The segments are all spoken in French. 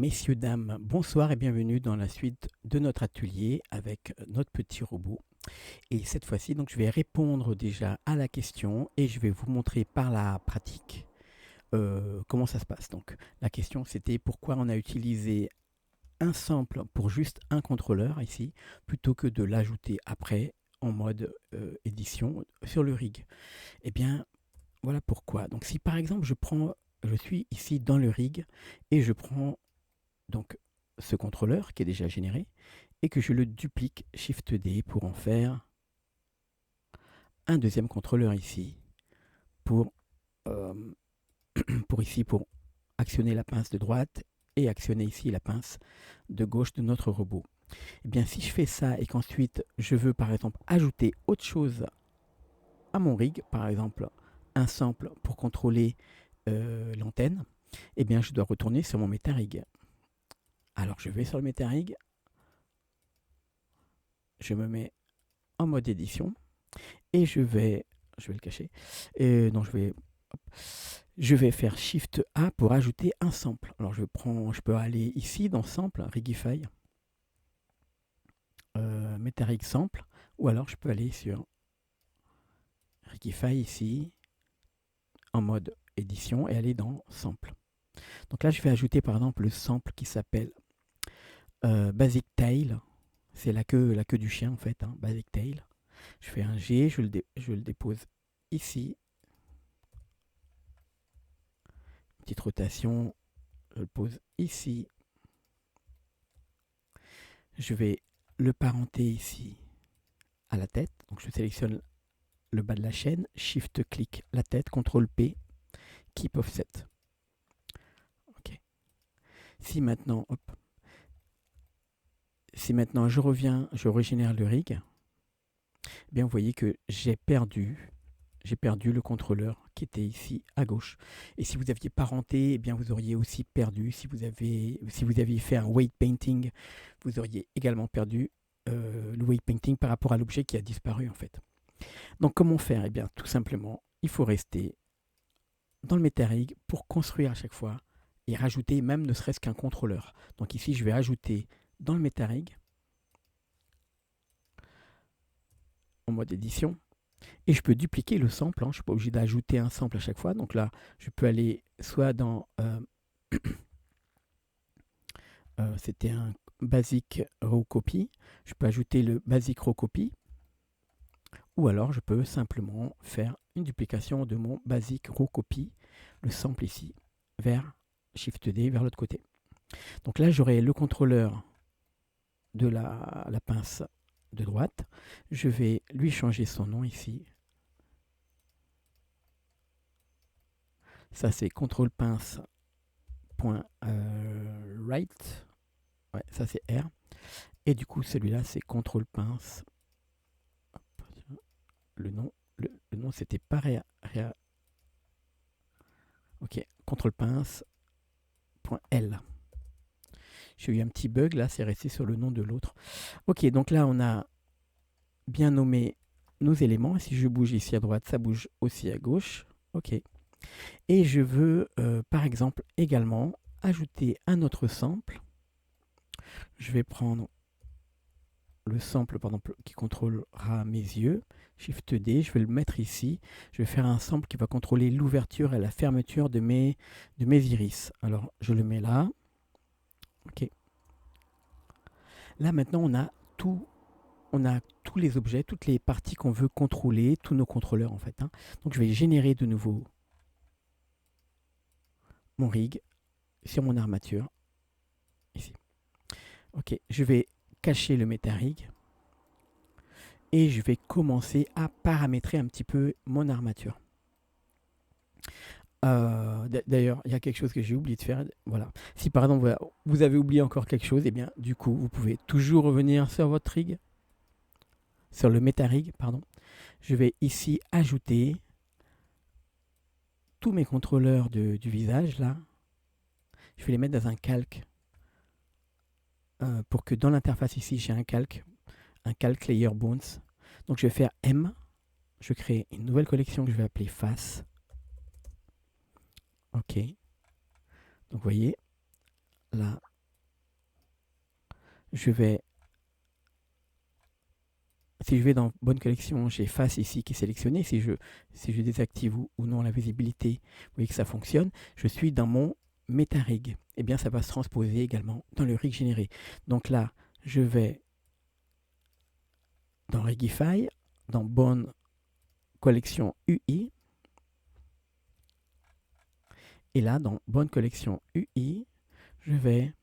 Messieurs, dames, bonsoir et bienvenue dans la suite de notre atelier avec notre petit robot. Et cette fois-ci, donc, je vais répondre déjà à la question et je vais vous montrer par la pratique comment ça se passe. Donc, la question, c'était pourquoi on a utilisé un sample pour juste un contrôleur ici, plutôt que de l'ajouter après en mode édition sur le rig. Eh bien, voilà pourquoi. Donc, si par exemple, je suis ici dans le rig et je prends donc ce contrôleur qui est déjà généré et que je le duplique Shift D pour en faire un deuxième contrôleur ici pour, euh, pour actionner la pince de droite et actionner ici la pince de gauche de notre robot. Et bien si je fais ça et qu'ensuite je veux par exemple ajouter autre chose à mon rig, par exemple un sample pour contrôler l'antenne, et bien je dois retourner sur mon MetaRig. Alors je vais sur le MetaRig, je me mets en mode édition et je vais le cacher, non je vais faire Shift A pour ajouter un sample. Alors je peux aller ici dans Sample, Rigify, MetaRig Sample, ou alors je peux aller sur Rigify ici, en mode édition, et aller dans Sample. Donc là je vais ajouter par exemple le sample qui s'appelle Basic Tail, c'est la queue du chien en fait, hein, Basic Tail. Je fais un G, je le dépose ici, petite rotation, je le pose ici. Je vais le parenter ici à la tête. Donc je sélectionne le bas de la chaîne, Shift-clic la tête, CTRL-P, Keep Offset. Ok. Si maintenant je régénère le rig, eh bien vous voyez que j'ai perdu le contrôleur qui était ici à gauche. Et si vous aviez parenté, eh bien vous auriez aussi perdu. Si vous aviez fait un weight painting, vous auriez également perdu le weight painting par rapport à l'objet qui a disparu en fait. Donc comment faire? Eh bien tout simplement, il faut rester dans le MetaRig pour construire à chaque fois et rajouter même ne serait-ce qu'un contrôleur. Donc ici je vais ajouter dans le MetaRig en mode édition. Et je peux dupliquer le sample, hein. Je ne suis pas obligé d'ajouter un sample à chaque fois. Donc là, je peux aller soit dans... c'était un basic row copy. Je peux ajouter le basic row copy. Ou alors, je peux simplement faire une duplication de mon basic row copy, le sample ici, vers Shift D, vers l'autre côté. Donc là, j'aurai le contrôleur de la pince de droite. Je vais lui changer son nom ici. Ça, c'est contrôle pince .right. Ouais, ça c'est R. Et du coup, celui-là, c'est contrôle pince. Le nom, le nom c'était pas Ok, contrôle pince .l. J'ai eu un petit bug là, c'est resté sur le nom de l'autre. Ok, donc là, on a bien nommé nos éléments. Si je bouge ici à droite, ça bouge aussi à gauche. Ok. Et je veux, par exemple, également ajouter un autre sample. Je vais prendre le sample par exemple, qui contrôlera mes yeux. Shift D, je vais le mettre ici. Je vais faire un sample qui va contrôler l'ouverture et la fermeture de mes iris. Alors, je le mets là. Ok. Là, maintenant, on a tous les objets, toutes les parties qu'on veut contrôler, tous nos contrôleurs en fait, hein. Donc, je vais générer de nouveau mon rig sur mon armature. Ici. Ok, je vais cacher le MetaRig. Et je vais commencer à paramétrer un petit peu mon armature. D'ailleurs, il y a quelque chose que j'ai oublié de faire. Voilà. Si par exemple vous avez oublié encore quelque chose, et eh bien du coup, vous pouvez toujours revenir sur votre rig, sur le MetaRig, pardon. Je vais ici ajouter tous mes contrôleurs du visage là. Je vais les mettre dans un calque pour que dans l'interface ici, j'ai un calque layer bones. Donc je vais faire M. Je crée une nouvelle collection que je vais appeler face. Ok. Donc vous voyez, là, je vais, si je vais dans bonne collection, j'ai face ici qui est sélectionné. Si je désactive ou non la visibilité, vous voyez que ça fonctionne. Je suis dans mon MetaRig. Eh bien, ça va se transposer également dans le rig généré. Donc là, je vais dans Rigify, dans bonne collection UI. Et là, dans bonne collection UI, je vais...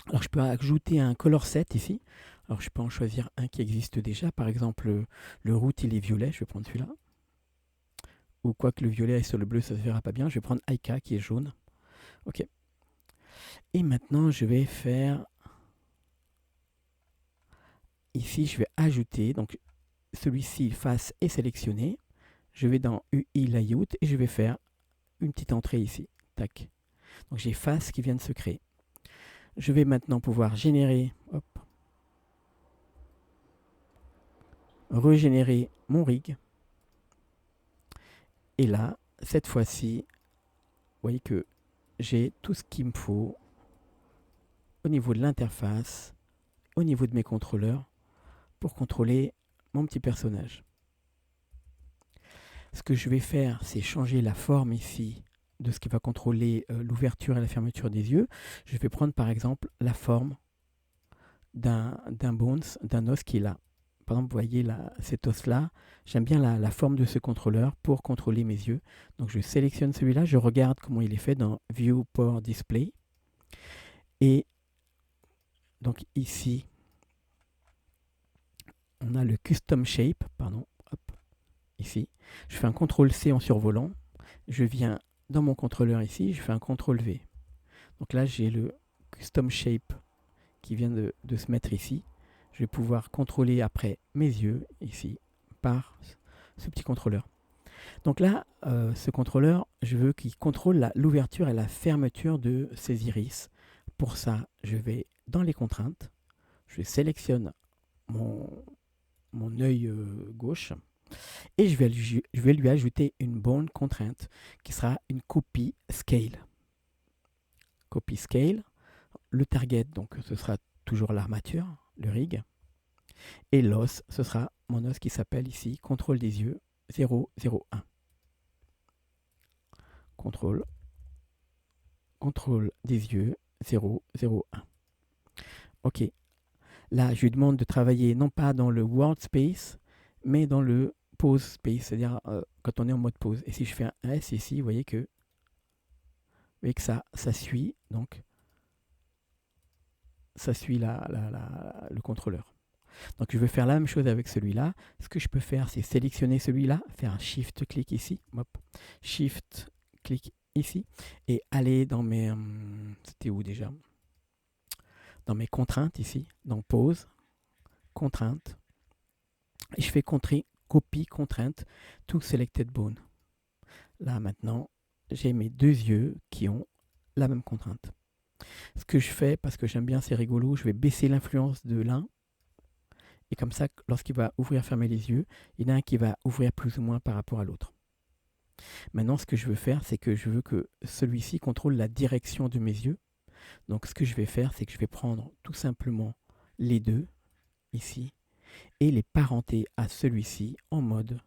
Alors, je peux ajouter un color set ici. Alors, je peux en choisir un qui existe déjà. Par exemple, le root, il est violet. Je vais prendre celui-là. Ou quoi que le violet est sur le bleu, ça ne se verra pas bien. Je vais prendre Aika qui est jaune. OK. Et maintenant, je vais faire... Ici, je vais ajouter. Donc, celui-ci, face est sélectionné. Je vais dans UI Layout et je vais faire une petite entrée ici. Tac. Donc, j'ai face qui vient de se créer. Je vais maintenant pouvoir générer... Hop. Régénérer mon rig. Et là, cette fois-ci, vous voyez que j'ai tout ce qu'il me faut au niveau de l'interface, au niveau de mes contrôleurs, pour contrôler mon petit personnage. Ce que je vais faire, c'est changer la forme ici de ce qui va contrôler l'ouverture et la fermeture des yeux. Je vais prendre par exemple la forme d'un bones, d'un os qui est là. Par exemple, vous voyez là, cet os-là, j'aime bien la forme de ce contrôleur pour contrôler mes yeux. Donc je sélectionne celui-là, je regarde comment il est fait dans View Power Display. Et donc ici, on a le Custom Shape, pardon, hop, ici. Je fais un CTRL-C en survolant. Je viens dans mon contrôleur ici, je fais un CTRL-V. Donc là, j'ai le Custom Shape qui vient de se mettre ici. Je vais pouvoir contrôler après mes yeux ici par ce petit contrôleur. Donc là, ce contrôleur, je veux qu'il contrôle l'ouverture et la fermeture de ces iris. Pour ça, je vais dans les contraintes, je sélectionne mon œil gauche et je vais lui ajouter une bonne contrainte qui sera une copy scale. Copy scale, le target, donc ce sera toujours l'armature, le rig. Et l'os, ce sera mon os qui s'appelle ici contrôle des yeux 001. Contrôle des yeux 001. OK. Là, je lui demande de travailler non pas dans le world space, mais dans le pause space, c'est-à-dire quand on est en mode pause. Et si je fais un S ici, vous voyez que ça suit, donc ça suit le contrôleur. Donc je vais faire la même chose avec celui-là. Ce que je peux faire, c'est sélectionner celui-là, faire un Shift-clic ici, hop, Shift-clic ici, et aller dans mes... c'était où déjà? Dans mes contraintes ici, dans Pause, Contraintes, et je fais Copy, Contrainte, To Selected Bone. Là maintenant, j'ai mes deux yeux qui ont la même contrainte. Ce que je fais, parce que j'aime bien, c'est rigolo, je vais baisser l'influence de l'un. Et comme ça, lorsqu'il va ouvrir, fermer les yeux, il y en a un qui va ouvrir plus ou moins par rapport à l'autre. Maintenant, ce que je veux faire, c'est que je veux que celui-ci contrôle la direction de mes yeux. Donc, ce que je vais faire, c'est que je vais prendre tout simplement les deux, ici, et les parenter à celui-ci en mode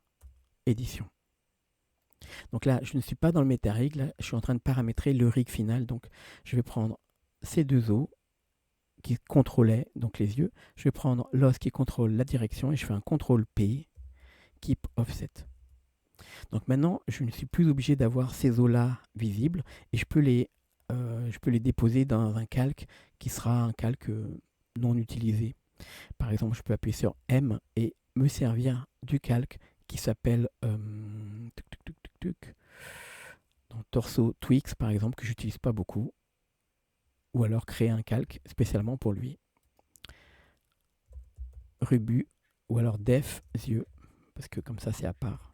édition. Donc là, je ne suis pas dans le MetaRig, là, je suis en train de paramétrer le rig final. Donc, je vais prendre ces deux os qui contrôlaient donc les yeux. Je vais prendre l'os qui contrôle la direction et je fais un CTRL-P, Keep Offset. Donc maintenant, je ne suis plus obligé d'avoir ces os-là visibles et je peux les déposer dans un calque qui sera un calque non utilisé. Par exemple, je peux appuyer sur M et me servir du calque qui s'appelle dans Torso Twix, par exemple, que j'utilise pas beaucoup. Ou alors créer un calque spécialement pour lui. Rubu ou alors Def yeux, parce que comme ça c'est à part.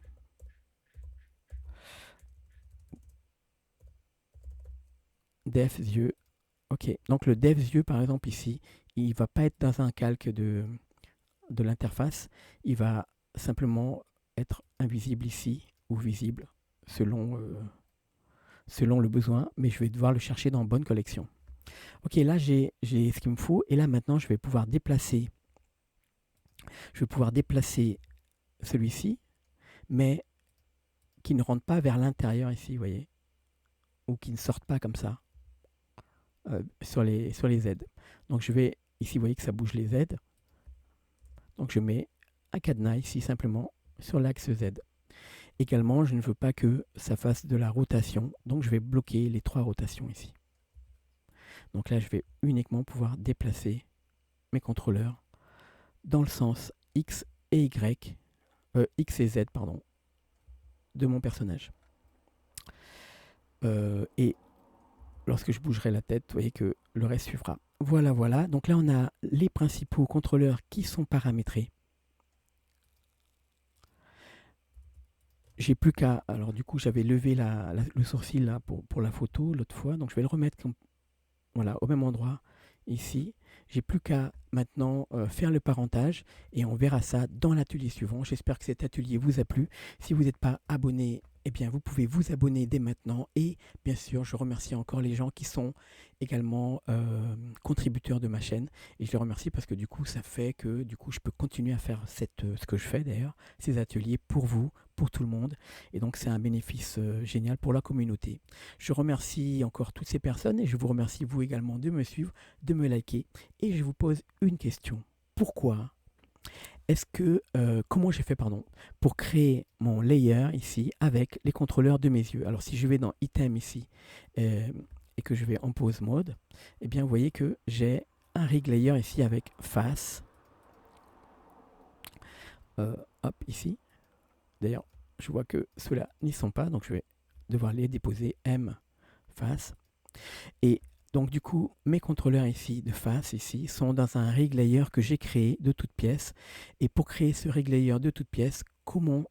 Def yeux. Ok, donc le Def yeux par exemple ici, il ne va pas être dans un calque de l'interface, il va simplement être invisible ici ou visible selon le besoin, mais je vais devoir le chercher dans bonne collection. Ok, là j'ai ce qu'il me faut et là maintenant je vais pouvoir déplacer celui-ci, mais qui ne rentre pas vers l'intérieur ici, vous voyez, ou qui ne sortent pas comme ça sur les Z. Donc je vais ici, vous voyez que ça bouge les Z. Donc je mets un cadenas ici simplement sur l'axe Z. Également, je ne veux pas que ça fasse de la rotation, donc je vais bloquer les 3 rotations ici. Donc là, je vais uniquement pouvoir déplacer mes contrôleurs dans le sens X et Y, X et Z, pardon, de mon personnage. Et lorsque je bougerai la tête, vous voyez que le reste suivra. Voilà, voilà. Donc là, on a les principaux contrôleurs qui sont paramétrés. J'ai plus qu'à... Alors du coup, j'avais levé le sourcil là pour la photo l'autre fois. Donc je vais le remettre voilà, au même endroit ici. J'ai plus qu'à maintenant faire le parentage et on verra ça dans l'atelier suivant. J'espère que cet atelier vous a plu. Si vous n'êtes pas abonné, eh bien vous pouvez vous abonner dès maintenant. Et bien sûr, je remercie encore les gens qui sont également contributeurs de ma chaîne. Et je les remercie parce que du coup, ça fait que du coup, je peux continuer à faire ce que je fais d'ailleurs, ces ateliers pour vous, pour tout le monde. Et donc, c'est un bénéfice génial pour la communauté. Je remercie encore toutes ces personnes et je vous remercie vous également de me suivre, de me liker. Et je vous pose une question. Pourquoi comment j'ai fait pour créer mon layer ici avec les contrôleurs de mes yeux? Alors si je vais dans item ici et que je vais en pose mode, eh bien vous voyez que j'ai un rig layer ici avec face. Hop, ici. D'ailleurs, je vois que ceux-là n'y sont pas, donc je vais devoir les déposer M face. Et donc du coup, mes contrôleurs ici de face ici sont dans un rig layer que j'ai créé de toutes pièces. Et pour créer ce rig layer de toutes pièces, comment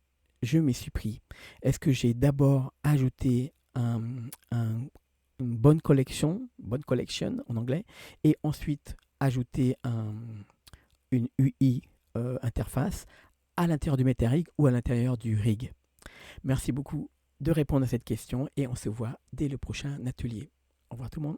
je m'y suis pris? Est-ce que j'ai d'abord ajouté une bonne collection en anglais, et ensuite ajouté une UI interface à l'intérieur du MetaRig ou à l'intérieur du rig? Merci beaucoup de répondre à cette question et on se voit dès le prochain atelier. Au revoir tout le monde.